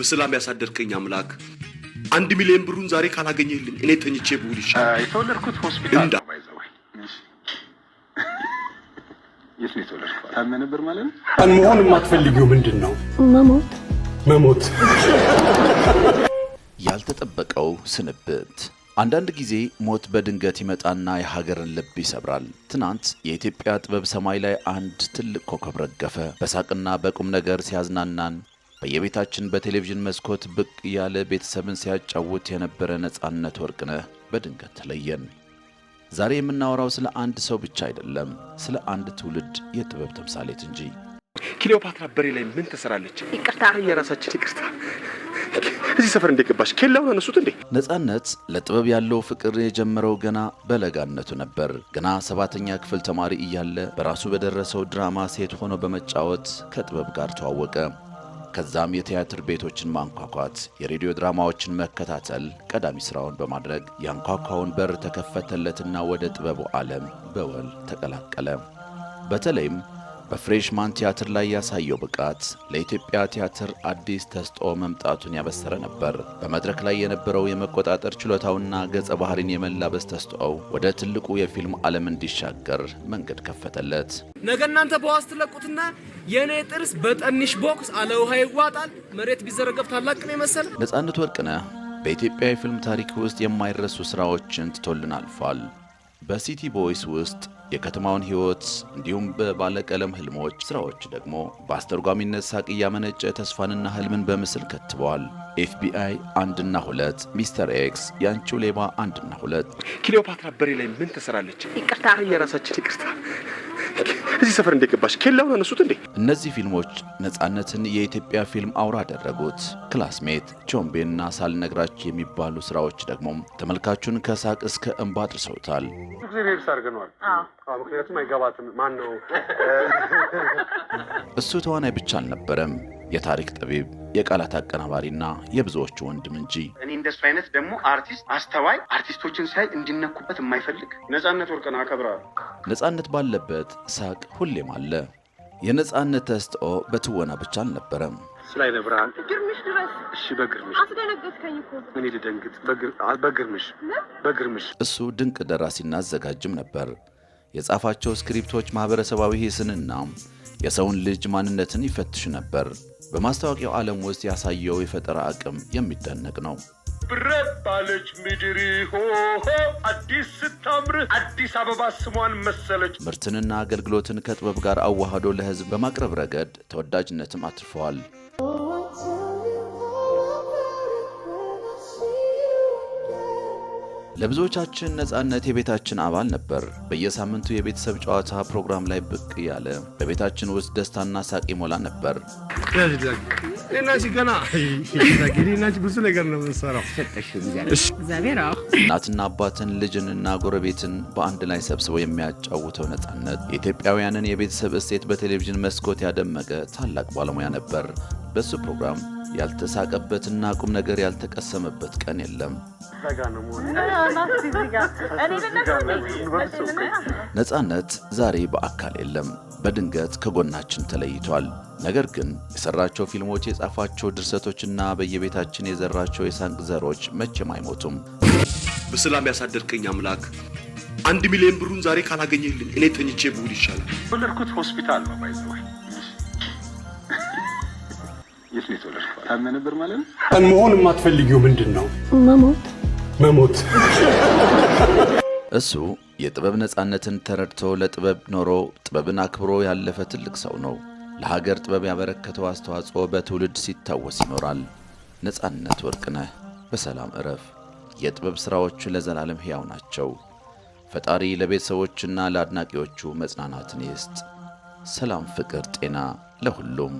በሰላም ያሳደርከኝ አምላክ 1 ሚሊዮን ብሩን ዛሬ ካላገኘህልኝ እኔ ተኝቼ ብውል ይሻላል። የተወለድኩት ሆስፒታል ነው ባይዘው። የት ነው የተወለድኩት? ታመነ ነበር ማለት ነው። መሆን የማትፈልጊው ምንድነው? መሞት። ያልተጠበቀው ስንብት። አንዳንድ ጊዜ ሞት በድንገት ይመጣና የሀገርን ልብ ይሰብራል። ትናንት የኢትዮጵያ ጥበብ ሰማይ ላይ አንድ ትልቅ ኮከብ ረገፈ። በሳቅና በቁም ነገር ሲያዝናናን በየቤታችን በቴሌቪዥን መስኮት ብቅ ያለ ቤተሰብን ሲያጫውት የነበረ ነጻነት ወርቅነህ በድንገት ተለየን። ዛሬ የምናወራው ስለ አንድ ሰው ብቻ አይደለም፣ ስለ አንድ ትውልድ የጥበብ ተምሳሌት እንጂ። ክሊዮፓትራ በሬ ላይ ምን ትሰራለች? ይቅርታ፣ የራሳችን ይቅርታ። እዚህ ሰፈር እንደገባሽ ኬላውን አነሱት እንዴ? ነጻነት ለጥበብ ያለው ፍቅር የጀመረው ገና በለጋነቱ ነበር። ገና 7ኛ ክፍል ተማሪ እያለ በራሱ በደረሰው ድራማ ሴት ሆኖ በመጫወት ከጥበብ ጋር ተዋወቀ። ከዛም የቲያትር ቤቶችን ማንኳኳት፣ የሬዲዮ ድራማዎችን መከታተል ቀዳሚ ስራውን በማድረግ ያንኳኳውን በር ተከፈተለትና ወደ ጥበቡ ዓለም በወል ተቀላቀለ። በተለይም በፍሬሽማን ቲያትር ላይ ያሳየው ብቃት ለኢትዮጵያ ቲያትር አዲስ ተስጦ መምጣቱን ያበሰረ ነበር። በመድረክ ላይ የነበረው የመቆጣጠር ችሎታውና ገጸ ባህሪን የመላበስ ተስጦው ወደ ትልቁ የፊልም ዓለም እንዲሻገር መንገድ ከፈተለት። ነገ እናንተ በዋስ ትለቁትና የኔ ጥርስ በጠንሽ ቦክስ አለ ውሃ ይዋጣል፣ መሬት ቢዘረገፍ ታላቅ ነው መሰለ። ነጻነት ወርቅነህ በኢትዮጵያ የፊልም ታሪክ ውስጥ የማይረሱ ስራዎችን ትቶልን አልፏል። በሲቲ ቦይስ ውስጥ የከተማውን ህይወት እንዲሁም በባለቀለም ህልሞች ስራዎች ደግሞ በአስተርጓሚነት ሳቅ ያመነጨ ተስፋንና ህልምን በምስል ከትበዋል። ኤፍቢአይ 1 እና 2፣ ሚስተር ኤክስ፣ ያንቺው ሌባ 1 እና 2። ክሊዮፓትራ በሬ ላይ ምን ትሰራለች? ይቅርታ፣ የራሳችን ይቅርታ። እዚህ ሰፈር እንደገባሽ ኬላውን አነሱት እንዴ? እነዚህ ፊልሞች ነጻነትን የኢትዮጵያ ፊልም አውራ አደረጉት። ክላስሜት፣ ቾምቤና ሳልነግራችሁ የሚባሉ ስራዎች ደግሞ ተመልካቹን ከሳቅ እስከ እንባ አድርሰውታል። እግዚአብሔር ሳርገኗል። ምክንያቱም አይገባትም። ማን ነው እሱ? ተዋናይ ብቻ አልነበረም፣ የታሪክ ጠቢብ፣ የቃላት አቀናባሪና የብዙዎቹ ወንድም እንጂ። እኔ እንደሱ አይነት ደግሞ አርቲስት አስተዋይ፣ አርቲስቶችን ሳይ እንዲነኩበት የማይፈልግ ነጻነት ወርቅነህ አከብራለሁ። ነጻነት ባለበት ሳቅ ሁሌም አለ። የነጻነት ተስጦ በትወና ብቻ አልነበረም። ስላይ ነብራን ግርምሽ ድረስ። እሺ፣ በግርምሽ አስደነገጥከኝ እኮ። እኔ ልደንግጥ? በግርምሽ እሱ ድንቅ ደራሲና አዘጋጅም ነበር። የጻፋቸው ስክሪፕቶች ማህበረሰባዊ ሂስንና የሰውን ልጅ ማንነትን ይፈትሽ ነበር። በማስታወቂያው ዓለም ውስጥ ያሳየው የፈጠራ አቅም የሚደነቅ ነው። ብረት ባለች ምድር ሆሆ አዲስ ስታምር አዲስ አበባ ስሟን መሰለች። ምርትንና አገልግሎትን ከጥበብ ጋር አዋህዶ ለህዝብ በማቅረብ ረገድ ተወዳጅነትም አትርፈዋል። ለብዙዎቻችን ነጻነት የቤታችን አባል ነበር። በየሳምንቱ የቤተሰብ ጨዋታ ፕሮግራም ላይ ብቅ ያለ በቤታችን ውስጥ ደስታና ሳቅ ይሞላ ነበር። ብዙ ነገር ነው የምንሰራው። እናትና አባትን፣ ልጅንና ጎረቤትን በአንድ ላይ ሰብስቦ የሚያጫውተው ነጻነት የኢትዮጵያውያንን የቤተሰብ እሴት በቴሌቪዥን መስኮት ያደመቀ ታላቅ ባለሙያ ነበር። በሱ ፕሮግራም ያልተሳቀበትና ቁም ነገር ያልተቀሰመበት ቀን የለም። ነጻነት ዛሬ በአካል የለም፣ በድንገት ከጎናችን ተለይቷል። ነገር ግን የሰራቸው ፊልሞች፣ የጻፋቸው ድርሰቶችና በየቤታችን የዘራቸው የሳቅ ዘሮች መቼም አይሞቱም። በሰላም ያሳደርከኝ አምላክ 1 ሚሊዮን ብሩን ዛሬ ካላገኘህልኝ እኔ ተኝቼ ብውል ይሻላል። የተወለድኩት ሆስፒታል ነው ባይዘው። የት ነው የተወለድኩት? ታመነ ነበር ማለት ነው። መሆን የማትፈልጊው ምንድነው? መሞት። እሱ የጥበብ ነጻነትን ተረድቶ ለጥበብ ኖሮ ጥበብን አክብሮ ያለፈ ትልቅ ሰው ነው። ለሀገር ጥበብ ያበረከተው አስተዋጽኦ በትውልድ ሲታወስ ይኖራል። ነጻነት ወርቅነህ በሰላም እረፍ። የጥበብ ሥራዎቹ ለዘላለም ሕያው ናቸው። ፈጣሪ ለቤተሰቦችና ለአድናቂዎቹ መጽናናትን ይስጥ። ሰላም፣ ፍቅር፣ ጤና ለሁሉም።